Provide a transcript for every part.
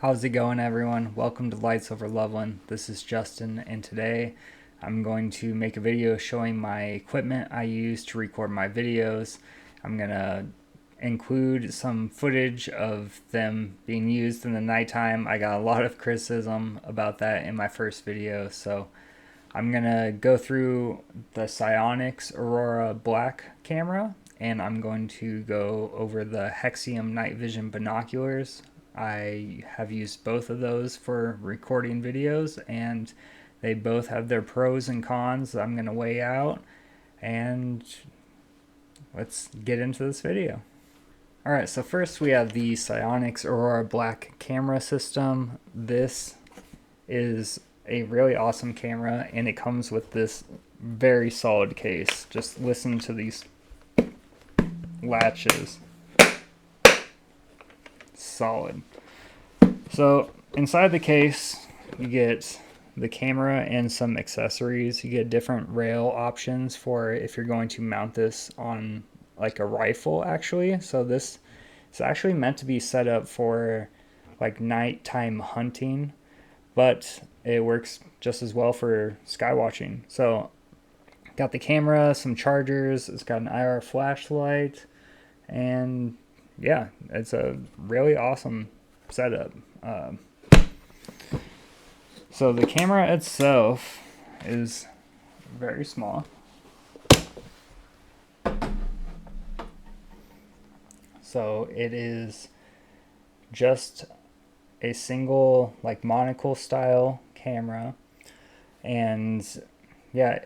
How's it going, everyone? Welcome to Lights Over Loveland. This is Justin, and today I'm going to make a video showing my equipment I use to record my videos. I'm going to include some footage of them being used in the nighttime. I got a lot of criticism about that in my first video, so I'm going to go through the SiOnyx Aurora Black camera, and I'm going to go over the Hexeum night vision binoculars. I have used both of those for recording videos, and they both have their pros and cons that I'm going to weigh out, and let's get into this video. Alright, so first we have the SiOnyx Aurora Black camera system. This is a really awesome camera, and it comes with this very solid case. Just listen to these latches. Solid. So inside the case you get the camera and some accessories. You get different rail options for if you're going to mount this on like a rifle actually. So this is actually meant to be set up for like nighttime hunting, but it works just as well for sky watching. So got the camera, some chargers, it's got an IR flashlight, and yeah, it's a really awesome setup. So the camera itself is very small. So it is just a single like monocle style camera, and yeah,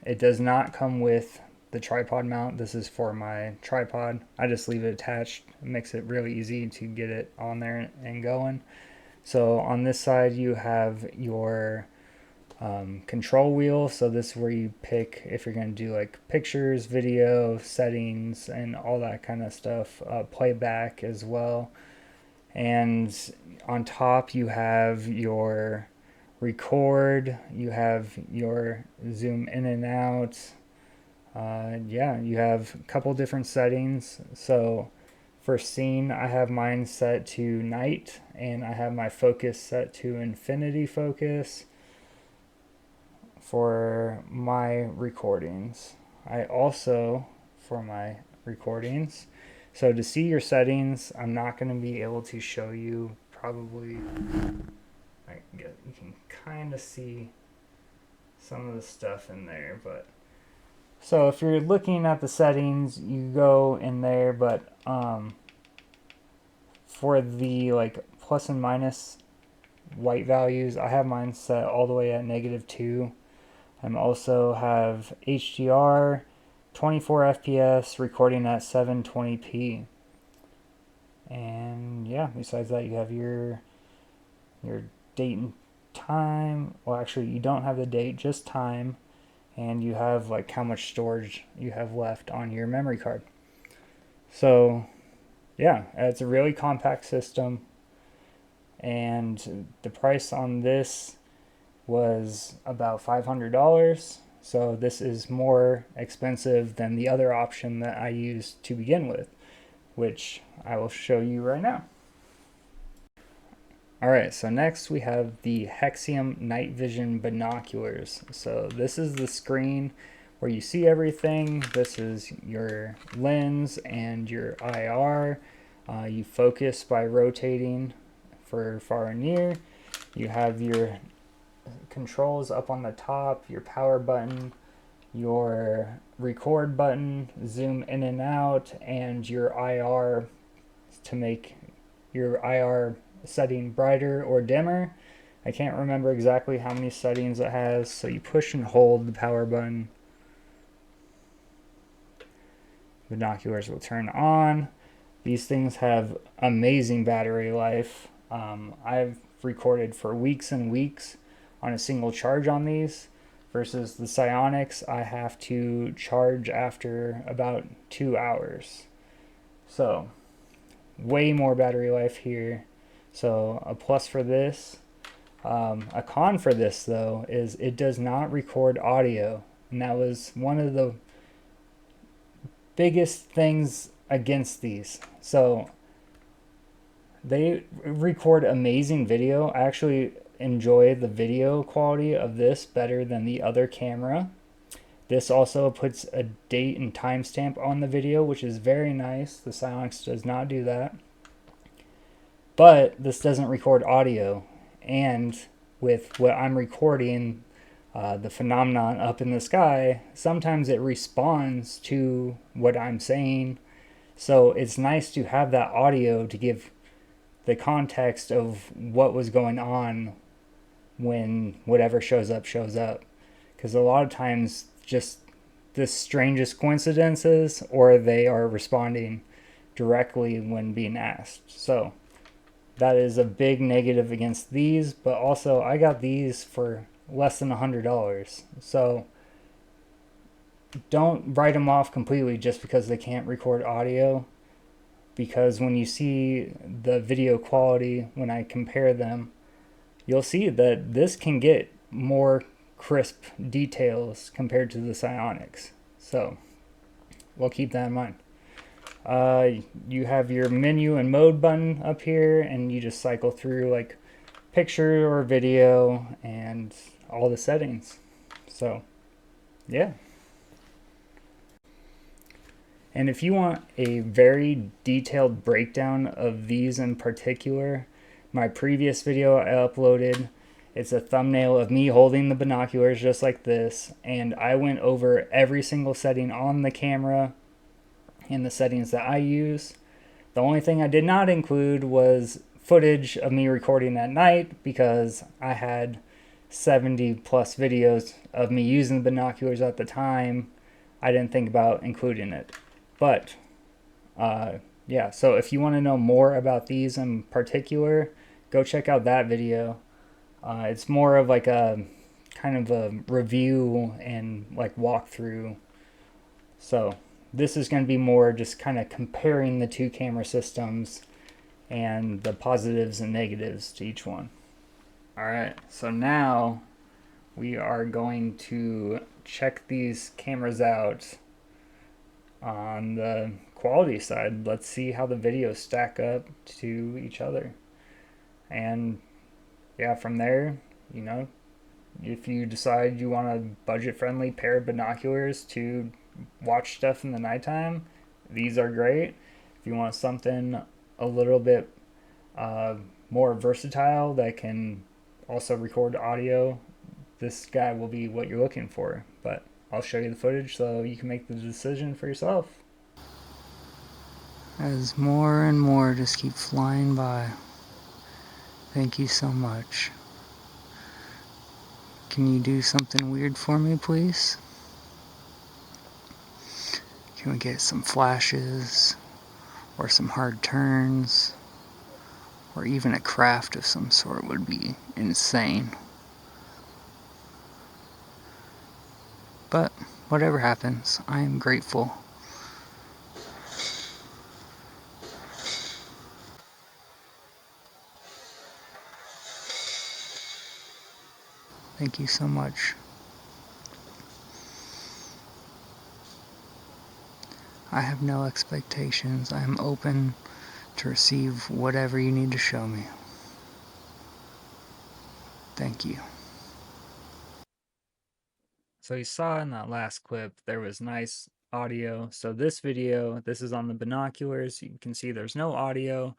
it does not come with the tripod mount. This is for my tripod. I just leave it attached. It makes it really easy to get it on there and going. So on this side you have your control wheel. So this is where you pick if you're going to do like pictures, video, settings, and all that kind of stuff. Playback as well. And on top you have your record, you have your zoom in and out. Yeah, you have a couple different settings. So for scene, I have mine set to night, and I have my focus set to infinity focus for my recordings. I also, for my recordings, so to see your settings, I'm not going to be able to show you probably, you can kind of see some of the stuff in there, but so if you're looking at the settings, you go in there, but for the like plus and minus white values, I have mine set all the way at -2. I also have HDR, 24 FPS, recording at 720p. And yeah, besides that, you have your date and time. Well, actually, you don't have the date, just time. And you have like how much storage you have left on your memory card. So yeah, it's a really compact system, and the price on this was about $500. So this is more expensive than the other option that I used to begin with, which I will show you right now. Alright, so next we have the Hexeum night vision binoculars. So this is the screen where you see everything. This is your lens and your IR. You focus by rotating for far and near. You have your controls up on the top, your power button, your record button, zoom in and out, and your IR to make your IR setting brighter or dimmer. I can't remember exactly how many settings it has, so you push and hold the power button. Binoculars will turn on. These things have amazing battery life. I've recorded for weeks and weeks on a single charge on these, versus the SiOnyx I have to charge after about 2 hours. So way more battery life here. So a plus for this. A con for this though is it does not record audio, and that was one of the biggest things against these. So They record amazing video. I actually enjoy the video quality of this better than the other camera. This also puts a date and timestamp on the video, which is very nice. The SiOnyx does not do that. But this doesn't record audio. And with what I'm recording, the phenomenon up in the sky, sometimes it responds to what I'm saying. So it's nice to have that audio to give the context of what was going on when whatever shows up shows up. Because a lot of times, just the strangest coincidences, or they are responding directly when being asked. So that is a big negative against these, but also I got these for less than $100. So don't write them off completely just because they can't record audio, because when you see the video quality, when I compare them, you'll see that this can get more crisp details compared to the SiOnyx. So we'll keep that in mind. You have your menu and mode button up here, and you just cycle through like picture or video and all the settings. So yeah. And if you want a very detailed breakdown of these in particular, my previous video I uploaded, it's a thumbnail of me holding the binoculars just like this, and I went over every single setting on the camera and the settings that I use. The only thing I did not include was footage of me recording at night, because I had 70 plus videos of me using the binoculars at the time. I didn't think about including it. But yeah, so if you want to know more about these in particular, go check out that video. It's more of like a kind of a review and like walkthrough. So this is going to be more just kind of comparing the two camera systems and the positives and negatives to each one. All right, so now we are going to check these cameras out on the quality side. Let's see how the videos stack up to each other. And yeah, from there, you know, if you decide you want a budget-friendly pair of binoculars to watch stuff in the nighttime, these are great. If you want something a little bit more versatile that can also record audio, this guy will be what you're looking for. But I'll show you the footage so you can make the decision for yourself. As more and more just keep flying by. Thank you so much. Can you do something weird for me, please? Can we get some flashes, or some hard turns, or even a craft of some sort would be insane. But whatever happens, I am grateful. Thank you so much. I have no expectations. I am open to receive whatever you need to show me. Thank you. So you saw in that last clip there was nice audio. So this video, this is on the binoculars. You can see there's no audio,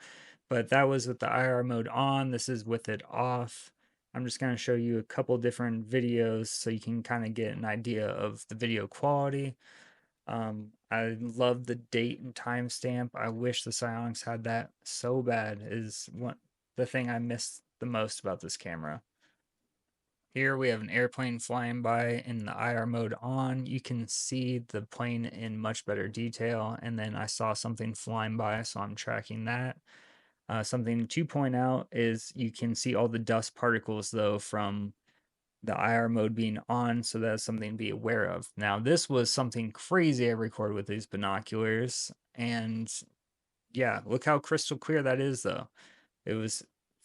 but that was with the IR mode on. This is with it off. I'm just going to show you a couple different videos so you can kind of get an idea of the video quality. I love the date and timestamp. I wish the SiOnyx had that so bad. Is the thing I miss the most about this camera. Here we have an airplane flying by in the IR mode on. You can see the plane in much better detail, and then I saw something flying by, so I'm tracking that. Something to point out is you can see all the dust particles though from the IR mode being on, so that's something to be aware of. Now this was something crazy I recorded with these binoculars, and yeah, look how crystal clear that is though. It was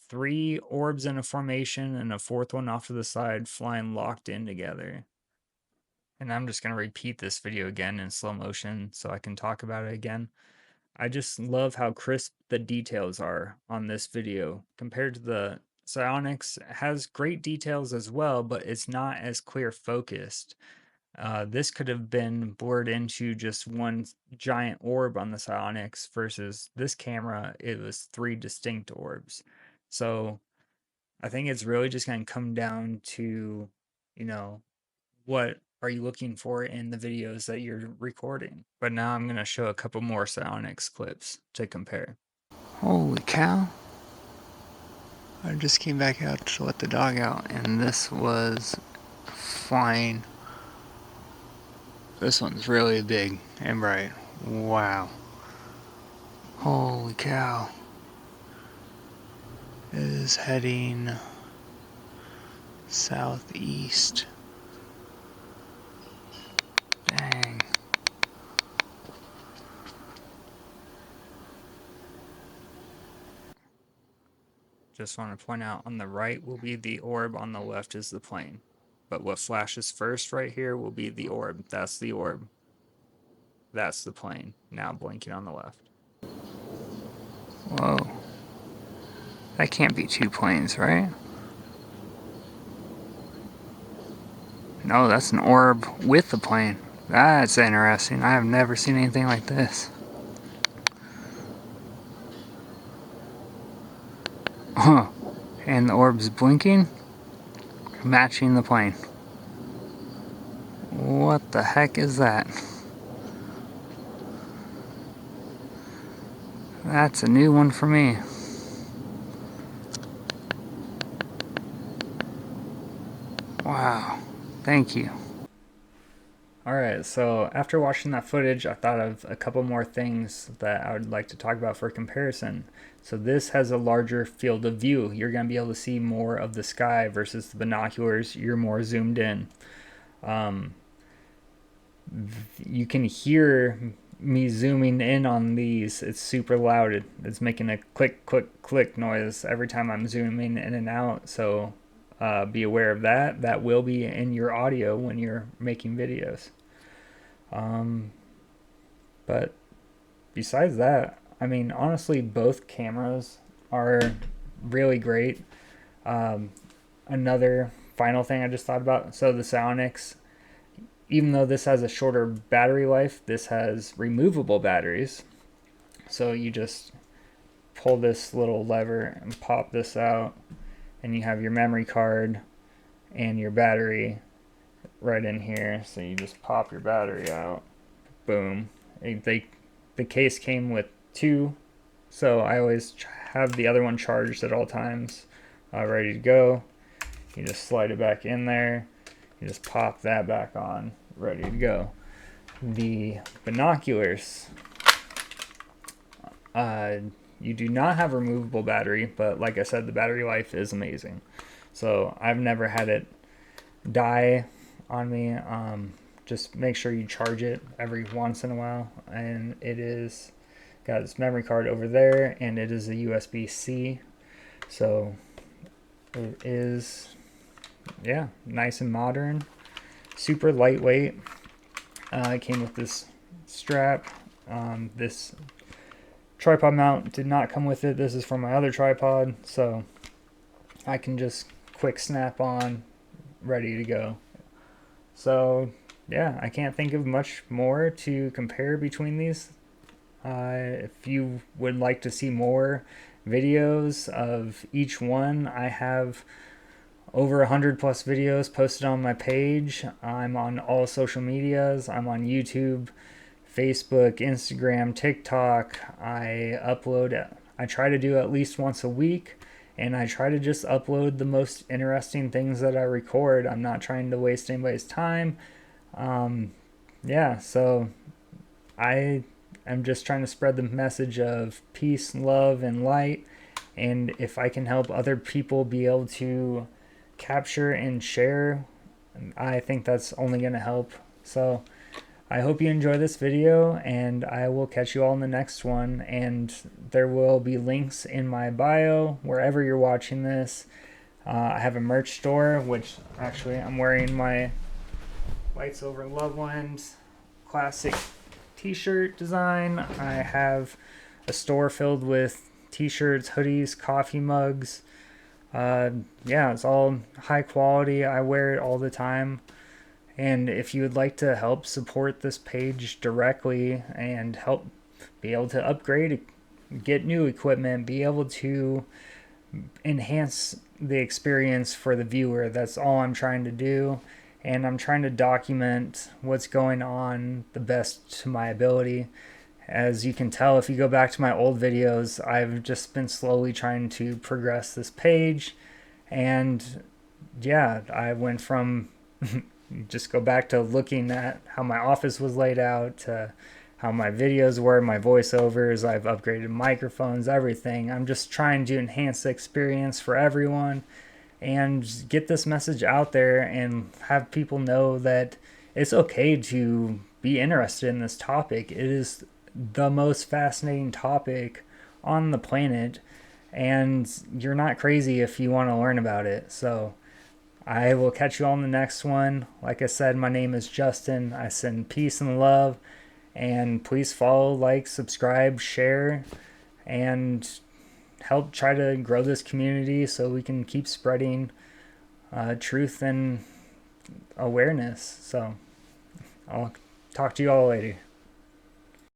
3 orbs in a formation and a 4th one off to the side flying locked in together. And I'm just going to repeat this video again in slow motion so I can talk about it again. I just love how crisp the details are on this video compared to the SiOnyx. Has great details as well, but it's not as clear focused. This could have been blurred into just one giant orb on the SiOnyx versus this camera, it was 3 distinct orbs. So I think it's really just going to come down to, you know, what are you looking for in the videos that you're recording. But now I'm going to show a couple more SiOnyx clips to compare. Holy cow. I just came back out to let the dog out, and this was flying. This one's really big and bright. Wow. Holy cow. It is heading southeast. Dang. Just want to point out, on the right will be the orb, on the left is the plane. But what flashes first right here will be the orb. That's the orb. That's the plane, now blinking on the left. Whoa. That can't be 2 planes, right? No, that's an orb with the plane. That's interesting. I have never seen anything like this. Huh. And the orb's blinking, matching the plane. What the heck is that? That's a new one for me. Wow. Thank you. Alright, so after watching that footage, I thought of a couple more things that I would like to talk about for comparison. So this has a larger field of view. You're going to be able to see more of the sky versus the binoculars. You're more zoomed in. You can hear me zooming in on these. It's super loud. It's making a click, click, click noise every time I'm zooming in and out. So be aware of that. That will be in your audio when you're making videos. But besides that, I mean, honestly, both cameras are really great. Another final thing I just thought about, so the SiOnyx, even though this has a shorter battery life, this has removable batteries. So you just pull this little lever and pop this out, and you have your memory card and your battery right in here. So you just pop your battery out, boom. The case came with 2, so I always have the other one charged at all times, ready to go. You just slide it back in there, you just pop that back on, ready to go. The binoculars, you do not have a removable battery, but like I said, the battery life is amazing. So I've never had it die on me. Just make sure you charge it every once in a while. And it is got its memory card over there, and it is a USB-C. So it is, yeah, nice and modern, super lightweight. It came with this strap. This tripod mount did not come with it. This is from my other tripod, so I can just quick snap on, ready to go. So yeah, I can't think of much more to compare between these. If you would like to see more videos of each one, I have over 100 plus videos posted on my page. I'm on all social medias. I'm on YouTube, Facebook, Instagram, TikTok. I try to do at least once a week, and I try to just upload the most interesting things that I record. I'm not trying to waste anybody's time. Yeah, so I am just trying to spread the message of peace, love, and light. And if I can help other people be able to capture and share, I think that's only going to help. So I hope you enjoy this video, and I will catch you all in the next one. And there will be links in my bio wherever you're watching this. I have a merch store, which actually I'm wearing my Lights Over Loveland classic t-shirt design. I have a store filled with t-shirts, hoodies, coffee mugs. Yeah, it's all high quality. I wear it all the time. And if you would like to help support this page directly and help be able to upgrade, get new equipment, be able to enhance the experience for the viewer, that's all I'm trying to do. And I'm trying to document what's going on the best to my ability. As you can tell, if you go back to my old videos, I've just been slowly trying to progress this page. And yeah, I went from just go back to looking at how my office was laid out to how my videos were, my voiceovers. I've upgraded microphones, everything. I'm just trying to enhance the experience for everyone and get this message out there and have people know that it's okay to be interested in this topic. It is the most fascinating topic on the planet, and you're not crazy if you want to learn about it. So I will catch you all in the next one. Like I said, my name is Justin. I send peace and love, and please follow, like, subscribe, share, and help try to grow this community so we can keep spreading truth and awareness. So I'll talk to you all later.